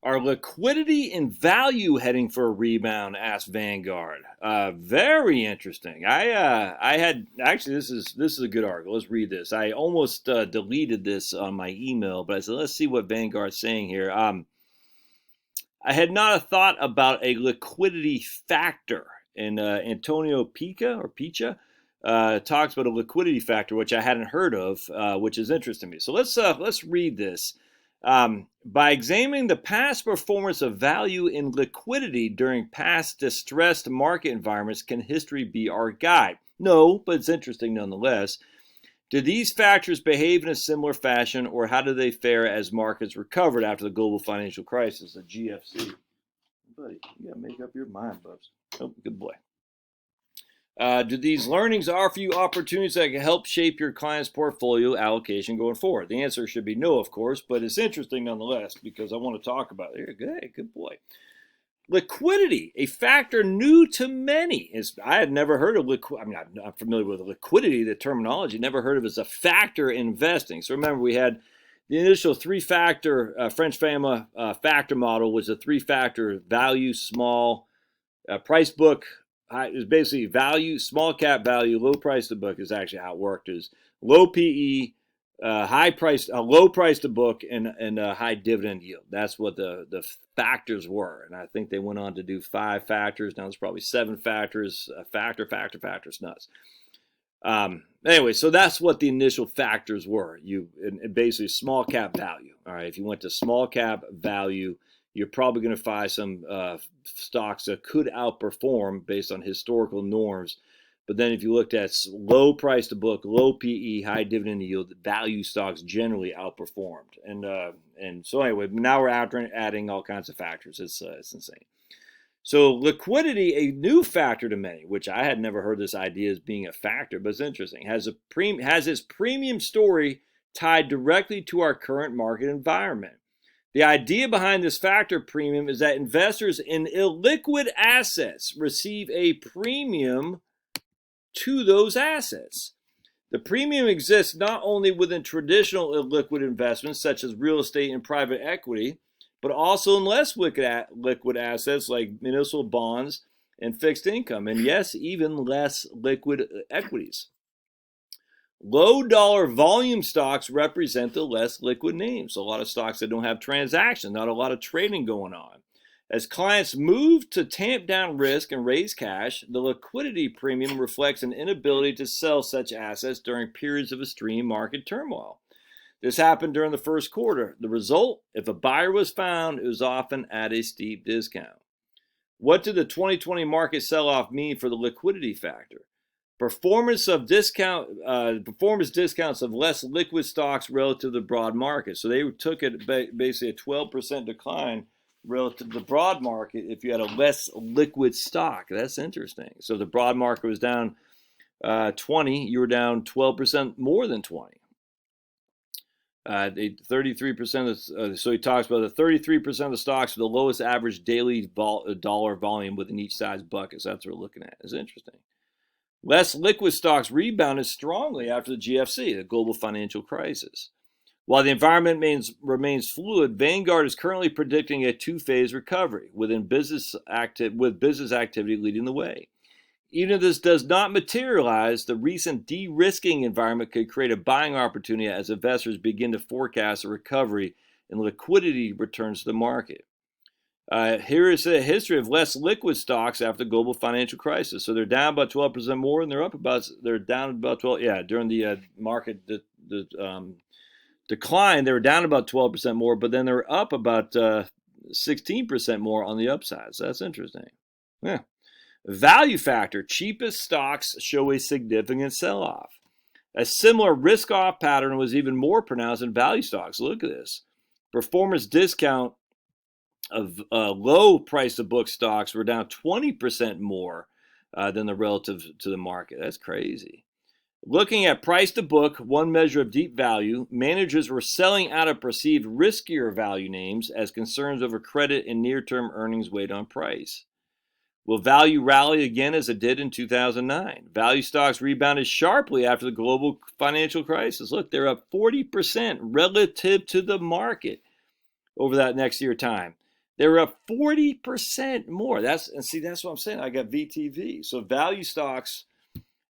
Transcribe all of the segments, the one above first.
Are liquidity and value heading for a rebound? Asked Vanguard. Very interesting. I had actually this is a good article. Let's read this. I almost deleted this on my email, but I said let's see what Vanguard's saying here. I had not thought about a liquidity factor, and Antonio Picha talks about a liquidity factor, which I hadn't heard of, which is interesting to me. So let's read this. By examining the past performance of value and liquidity during past distressed market environments, can history be our guide? No, but it's interesting nonetheless. Do these factors behave in a similar fashion, or how do they fare as markets recovered after the global financial crisis, the GFC? Buddy, you gotta make up your mind, Bubs. Oh, good boy. Do these learnings offer you opportunities that can help shape your client's portfolio allocation going forward? The answer should be no, of course, but it's interesting nonetheless because I want to talk about it. Good boy. Liquidity, a factor new to many. I had never heard of liquidity. I mean, I'm familiar with liquidity, the terminology, never heard of it as a factor in investing. So remember, we had the initial three-factor French family factor model was a three-factor value, small, price book. It was basically value, small cap value, low price to book is actually how it worked. Is low PE, low price to book, and high dividend yield. That's what the factors were. And I think they went on to do 5 factors. Now there's probably 7 factors. Factors, nuts. Anyway, so that's what the initial factors were. Basically small cap value. All right, if you went to small cap value, you're probably going to find some stocks that could outperform based on historical norms. But then if you looked at low price to book, low PE, high dividend yield, value stocks generally outperformed. And so anyway, now we're adding all kinds of factors. It's insane. So liquidity, a new factor to many, which I had never heard this idea as being a factor, but it's interesting, has its premium story tied directly to our current market environment. The idea behind this factor premium is that investors in illiquid assets receive a premium to those assets. The premium exists not only within traditional illiquid investments such as real estate and private equity, but also in less liquid assets like municipal bonds and fixed income, and yes, even less liquid equities. Low dollar volume stocks represent the less liquid names. A lot of stocks that don't have transactions, not a lot of trading going on. As clients move to tamp down risk and raise cash, the liquidity premium reflects an inability to sell such assets during periods of extreme market turmoil. This happened during the first quarter. The result, if a buyer was found, it was often at a steep discount. What did the 2020 market sell-off mean for the liquidity factor? Performance discounts of less liquid stocks relative to the broad market. So they took it basically a 12% decline relative to the broad market if you had a less liquid stock. That's interesting. So the broad market was down 20, you were down 12% more than 20. 33%. So he talks about the 33% of the stocks with the lowest average daily dollar volume within each size bucket. So that's what we're looking at. It's interesting. Less liquid stocks rebounded strongly after the GFC, the global financial crisis. While the environment remains fluid, Vanguard is currently predicting a 2-phase recovery, with business activity leading the way. Even if this does not materialize, the recent de-risking environment could create a buying opportunity as investors begin to forecast a recovery and liquidity returns to the market. Here is a history of less liquid stocks after the global financial crisis. So they're down about 12% more, and they're down about 12. Yeah, during the market decline, they were down about 12% more, but then they're up about 16% more on the upside. So that's interesting. Yeah. Value factor: cheapest stocks show a significant sell-off. A similar risk-off pattern was even more pronounced in value stocks. Look at this. Performance discount of low price to book stocks were down 20% more than the relative to the market. That's crazy. Looking at price to book, one measure of deep value, managers were selling out of perceived riskier value names as concerns over credit and near-term earnings weighed on price. Will value rally again as it did in 2009? Value stocks rebounded sharply after the global financial crisis. Look, they're up 40% relative to the market over that next year time. They're up 40% more. That's what I'm saying. I got VTV. So value stocks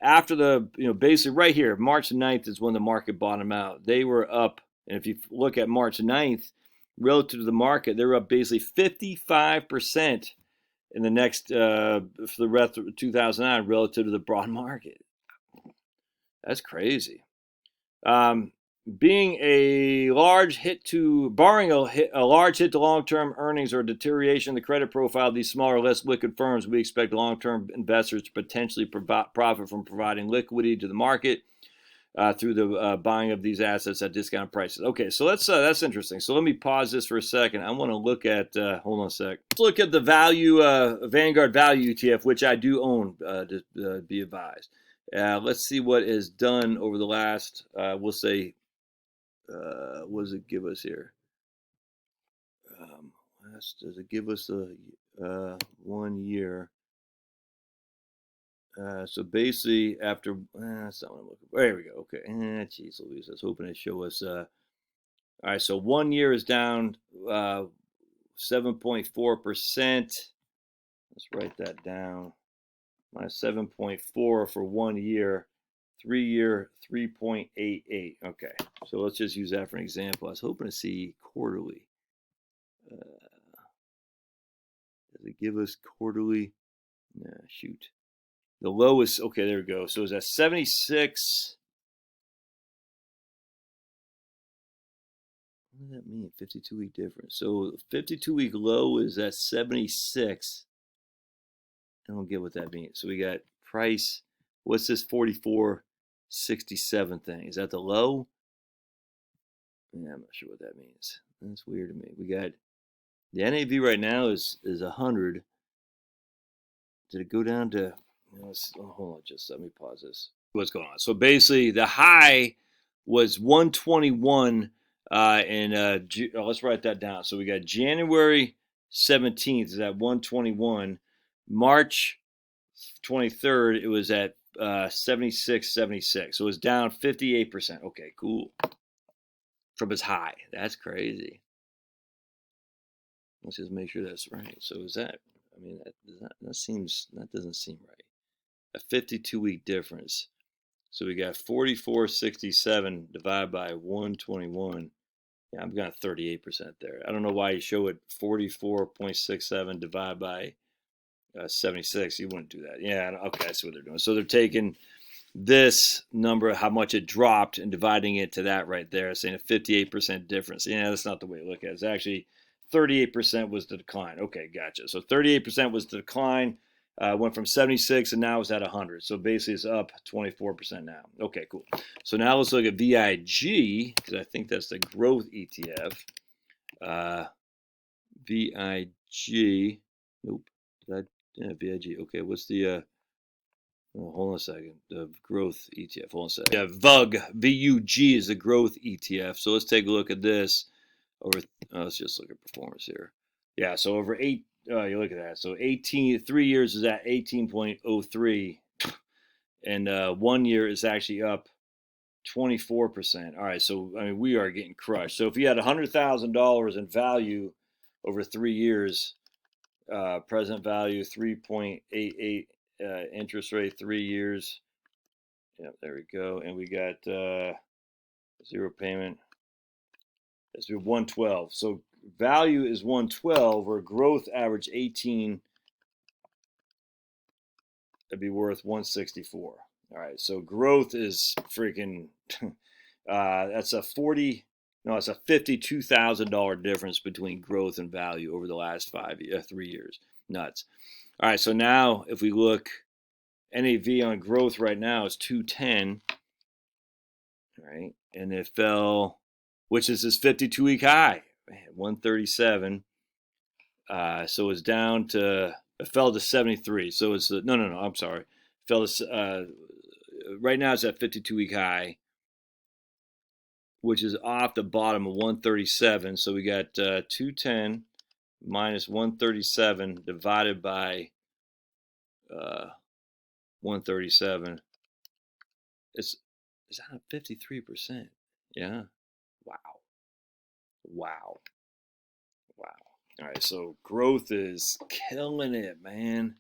after the, basically right here, March 9th is when the market bottomed out. They were up, and if you look at March 9th relative to the market, they were up basically 55% in the next for the rest of 2009 relative to the broad market. That's crazy. Being a large hit to barring a large hit to long-term earnings or deterioration in the credit profile of these smaller, less liquid firms, we expect long-term investors to potentially profit from providing liquidity to the market through the buying of these assets at discounted prices. Okay, so that's interesting. So let me pause this for a second. I want to look at hold on a sec. Let's look at the value Vanguard Value ETF, which I do own. To be advised. Let's see what is done over the last. We'll say. What does it give us here? Does it give us the 1 year? So basically, after that's not what I'm looking for. There we go. Okay. Geez Louise, I was hoping to show us. All right. So 1 year is down 7.4%. Let's write that down. Minus 7.4 for 1 year. 3 year 3.88. Okay, so let's just use that for an example. I was hoping to see quarterly. Does it give us quarterly? Nah, shoot. The lowest, okay, there we go. So is that 76? What does that mean? 52-week difference. So 52-week low is at 76. I don't get what that means. So we got price. What's this 44.67 thing? Is that the low? Yeah, I'm not sure what that means. That's weird to me. We got the NAV right now is 100. Did it go down to? Hold on, just let me pause this. What's going on? So basically, the high was 121, and let's write that down. So we got January 17th is at 121. March 23rd, it was at 76.76. So it was down 58%. Okay, cool. From its high. That's crazy. Let's just make sure that's right. So is that? I mean, that doesn't seem right. A 52-week difference. So we got 44.67 divided by 121. Yeah, I'm got 38% there. I don't know why you show it 44.67 divided by 76. You wouldn't do that. Yeah, okay, I see what they're doing. So they're taking this number, how much it dropped, and dividing it to that right there, saying a 58% difference. Yeah, that's not the way to look at it. It's actually 38% was the decline. Okay, gotcha. So 38% was the decline. Went from 76 and now it's at 100. So basically it's up 24% now. Okay, cool. So now let's look at VIG, because I think that's the growth ETF. VIG. Nope. VIG. Okay, what's the... hold on a second. The growth ETF. Hold on a second. Yeah, VUG. VUG is the growth ETF. So let's take a look at this. Let's just look at performance here. Yeah, so over you look at that. So 3 years is at 18.03, and 1 year is actually up 24%. All right, so I mean we are getting crushed. So if you had $100,000 in value over 3 years, present value 3.88, interest rate 3 years. Yeah, there we go, and we got zero payment. It's 112. So value is 112, where growth average 18. It'd be worth 164. All right, so growth is freaking. That's a it's a $52,000 difference between growth and value over the last 3 years. Nuts. All right, so now if we look, NAV on growth right now is 210. All right, and it fell, which is this 52-week high, 137. So it's down to, it fell to 73. So it's no, I'm sorry. It fell to, right now it's at 52-week high, which is off the bottom of 137. So we got 210 minus 137 divided by 137. It's at 53%. Yeah. Wow. All right, so growth is killing it, man.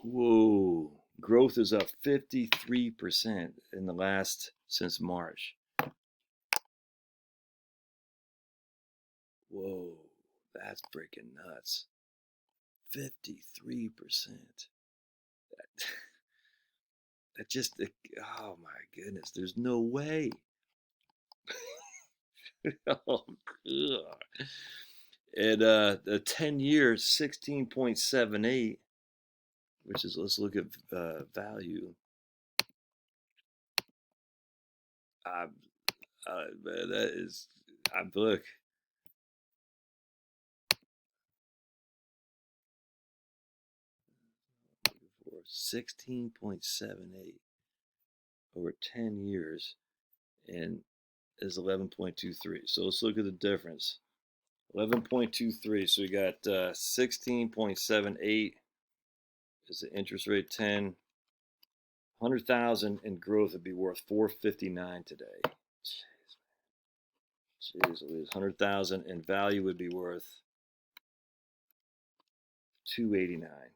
Whoa. Growth is up 53% in the last since March. Whoa, that's freaking nuts. 53%. That just, oh my goodness, there's no way. Oh, God. And the 10 years, 16.78, which is, let's look at value. Man, that is, I look. 16.78 over 10 years and is 11.23. So let's look at the difference. 11.23. So we got 16.78 is the interest rate. 10. 100,000 in growth would be worth 459 today. Jeez, 100,000 in value would be worth 289.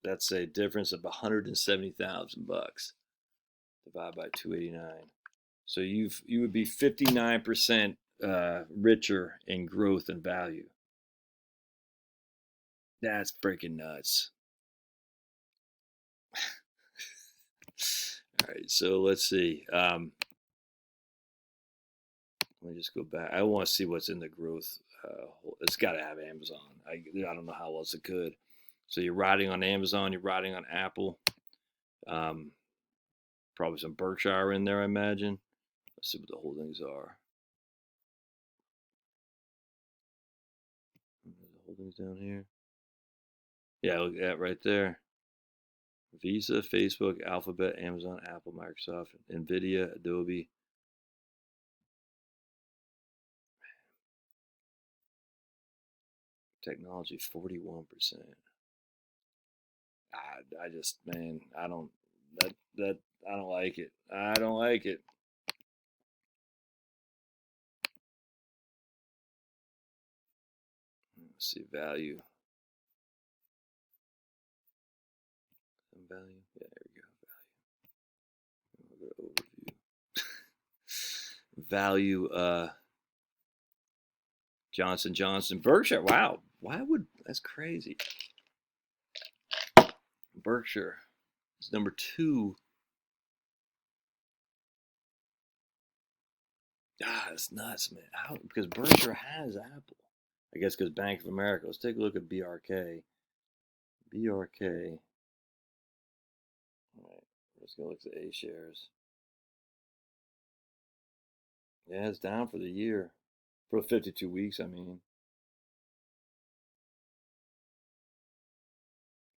That's a difference of 170,000 bucks divided by 289. So you would be 59% richer in growth and value. That's freaking nuts. All right, so let's see. Let me just go back. I want to see what's in the growth. It's got to have Amazon. I don't know how else it could. So you're riding on Amazon. You're riding on Apple. Probably some Berkshire in there, I imagine. Let's see what the holdings are. The holdings down here. Yeah, look at that right there. Visa, Facebook, Alphabet, Amazon, Apple, Microsoft, Nvidia, Adobe. Technology, 41%. I just, man, I don't like it. I don't like it. Let's see, value. Value. Yeah, there we go. Value. We'll go to overview. Value. Johnson Johnson. Berkshire. Wow. Why would that's crazy? Berkshire is number 2. That's nuts, man. How? Because Berkshire has Apple. I guess because Bank of America. Let's take a look at BRK. BRK. All right. Let's go look at the A shares. Yeah, it's down for the year. For 52 weeks, I mean.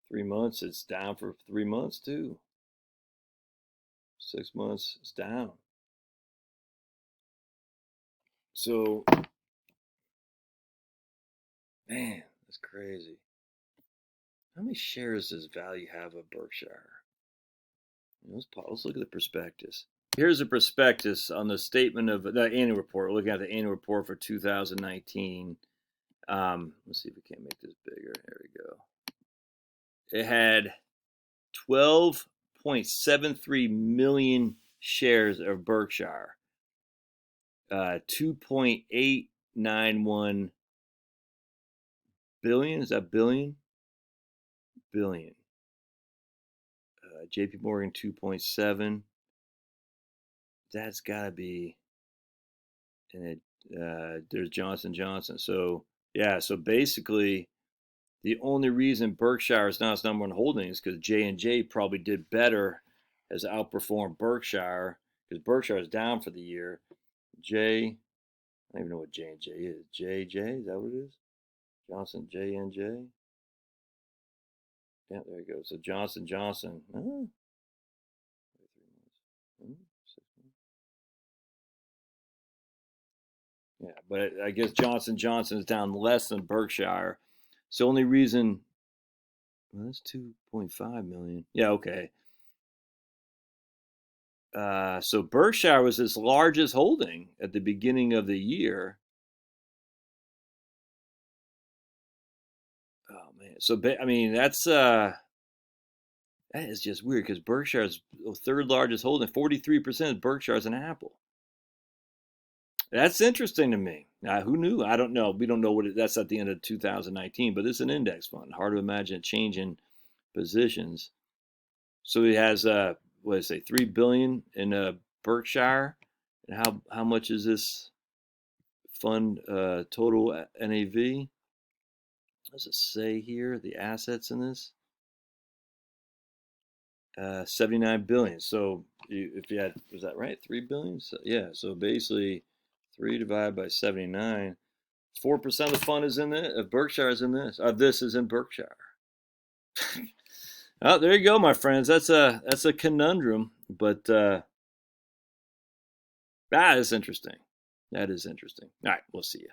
3 months, it's down for 3 months too. 6 months, it's down. So, man, that's crazy. How many shares does Value have of Berkshire? Let's look at the prospectus. Here's the prospectus on the statement of the annual report. We're looking at the annual report for 2019. Let's see if we can't make this bigger. There we go. It had 12.73 million shares of Berkshire. 2.891 billion. Is that billion? Billion. JP Morgan 2.7. That's got to be. And there's Johnson Johnson. So yeah. So basically, the only reason Berkshire is not its number one holding is because J&J probably did better, has outperformed Berkshire because Berkshire is down for the year. I don't even know what J&J is. JJ, is that what it is? Johnson, J&J. Yeah, there you go. So Johnson Johnson. Yeah, but I guess Johnson Johnson is down less than Berkshire. So only reason. Well, that's 2.5 million. Yeah, okay. So Berkshire was its largest holding at the beginning of the year. Oh man, so I mean that is just weird because Berkshire's third largest holding, 43% of Berkshire's an Apple. That's interesting to me. Now, who knew? I don't know. We don't know that's at the end of 2019, but it's an index fund. Hard to imagine a change in positions. So he has what did I say, 3 billion in Berkshire, and how much is this fund total NAV? What does it say here? The assets in this 79 billion. So if you had, was that right? 3 billion? So, yeah. So basically, 3 divided by 79. 4% of the fund is in this. Berkshire is in this. This is in Berkshire. Oh, there you go, my friends. That's a conundrum, but that is interesting. That is interesting. All right, we'll see you.